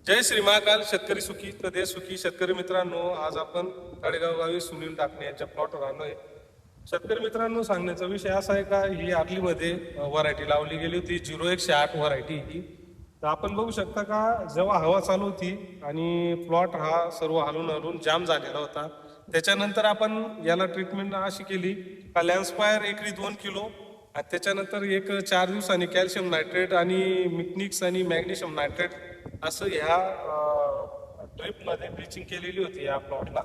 जय श्री महाकाल. शेतकरी सुखी तर देश सुखी. शेतकरी मित्रांनो, आज आपण काडेगाव गावी सुनील टाकणे यांच्या प्लॉटवर आलोय. शेतकरी मित्रांनो, सांगण्याचा विषय असा आहे का ही आर्लीमध्ये व्हरायटी लावली गेली होती 0108 व्हरायटी ही. तर आपण बघू शकता का जेव्हा हवा चालू होती आणि प्लॉट हा सर्व हलून हलून जाम झालेला होता, त्याच्यानंतर आपण याला ट्रीटमेंट अशी केली का लॅन्सपायर एकरी 2 किलो आणि त्याच्यानंतर एक 4 दिवसांनी कॅल्शियम नायट्रेट आणि मिकनिक्स आणि मॅग्नेशियम नायट्रेट असं ह्या ड्रिपमध्ये ब्लिचिंग केलेली होती या प्लॉटला.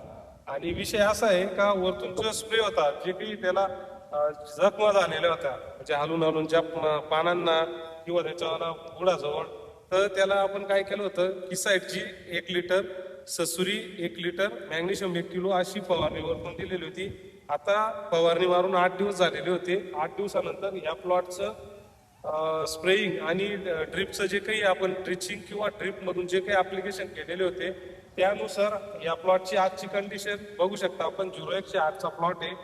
आणि विषय असा आहे का वरतून जो स्प्रे होता जे काही त्याला जखमा झालेल्या होत्या म्हणजे हलून हलून ज्या पानांना किंवा त्याच्या बुडाजवळ, तर त्याला आपण काय केलं होतं किसाईटची 1 लिटर, ससुरी 1 लिटर, मॅग्नेशियम 1 किलो अशी फवारणी वरतून दिलेली होती. आता फवारणी मारून 8 दिवस झालेले होते. 8 दिवसानंतर या प्लॉटचं स्प्रेइंग आणि ड्रिपचं जे काही आपण ट्रिचिंग किंवा ड्रिपमधून जे काही ॲप्लिकेशन केलेले होते त्यानुसार या प्लॉटची आजची कंडिशन बघू शकता आपण. 0108चा प्लॉट आहे.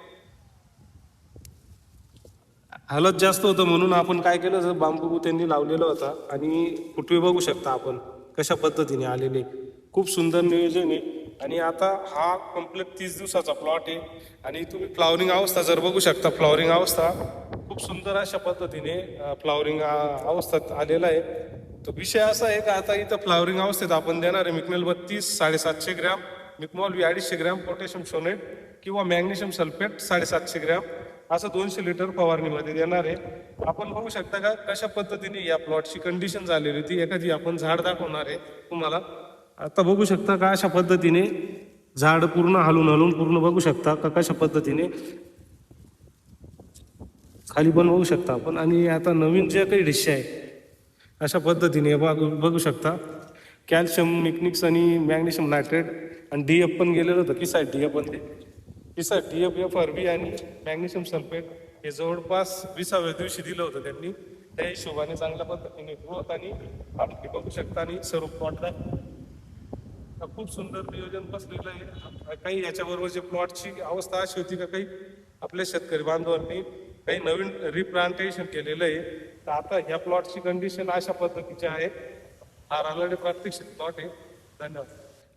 हालत जास्त होतं म्हणून आपण काय केलं, बांबू त्यांनी लावलेला होता आणि फुटवे बघू शकता आपण कशा पद्धतीने आलेले. खूप सुंदर नियोजन आहे. आणि आता हा कंप्लीट 30 दिवसाचा प्लॉट आहे. आणि तुम्ही फ्लॉवरिंग अवस्था जर बघू शकता, फ्लॉवरिंग अवस्था खूप सुंदर अशा पद्धतीने फ्लॉवरिंग अवस्थेत आलेला आहे. तो विषय असा आहे का आता इथं फ्लॉवरिंग अवस्थेत आपण देणार आहे मिकनेल 32 750 ग्रॅम, मिकमॉल 250 ग्रॅम, पोटॅशियम सोनेट किंवा मॅग्नेशियम सल्फेट 750 ग्रॅम असं 200 लिटर फवारणीमध्ये देणार आहे. आपण बघू शकता का कशा पद्धतीने या प्लॉटची कंडिशन झालेली होती. एखादी आपण झाड दाखवणार आहे तुम्हाला. आता बघू शकता का अशा पद्धतीने झाड पूर्ण हलून हलून पूर्ण बघू शकता का कशा पद्धतीने खाली पण बघू शकता आपण. आणि आता नवीन जे काही डिश आहे अशा पद्धतीने बघू शकता. कॅल्शियम मिकनिक्स आणि मॅग्नेशियम नायट्रेट आणि DF पण गेलेलं होतं किसाईट DF पण. ते किसाईट DF, FRB आणि मॅग्नेशियम सल्फेट हे जवळपास 20व्या दिवशी दिलं होतं त्यांनी. त्या हिशोबाने चांगल्या पद्धतीने ग्रोथ आणि आपली बघू शकता. आणि सर्व प्लॉटला खूप सुंदर नियोजन बसलेलं आहे. काही याच्याबरोबरची प्लॉटची अवस्था अशी होती का काही आपल्या शेतकरी बांधवांनी काही नवीन रिप्लांटेशन केलेलं आहे. तर आता ह्या प्लॉटची कंडिशन अशा पद्धतीची आहे. हा ऑलरेडी प्रात्यक्षिक प्लॉट आहे. धन्यवाद.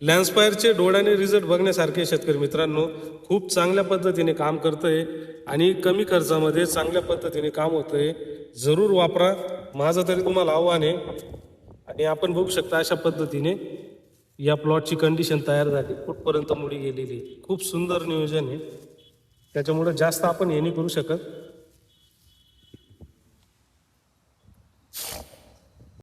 लॅन्सपायरचे डोळ्याने रिझल्ट बघण्यासारखे शेतकरी मित्रांनो, खूप चांगल्या पद्धतीने काम करतंय आणि कमी खर्चामध्ये चांगल्या पद्धतीने काम होतंय. जरूर वापरा, माझं तरी तुम्हाला आव्हान आहे. आणि आपण बघू शकता अशा पद्धतीने या प्लॉटची कंडिशन तयार झाली, कुठपर्यंत मुडी गेलेली. खूप सुंदर नियोजन आहे. त्याच्यामुळे जास्त आपण हे नाही करू शकत.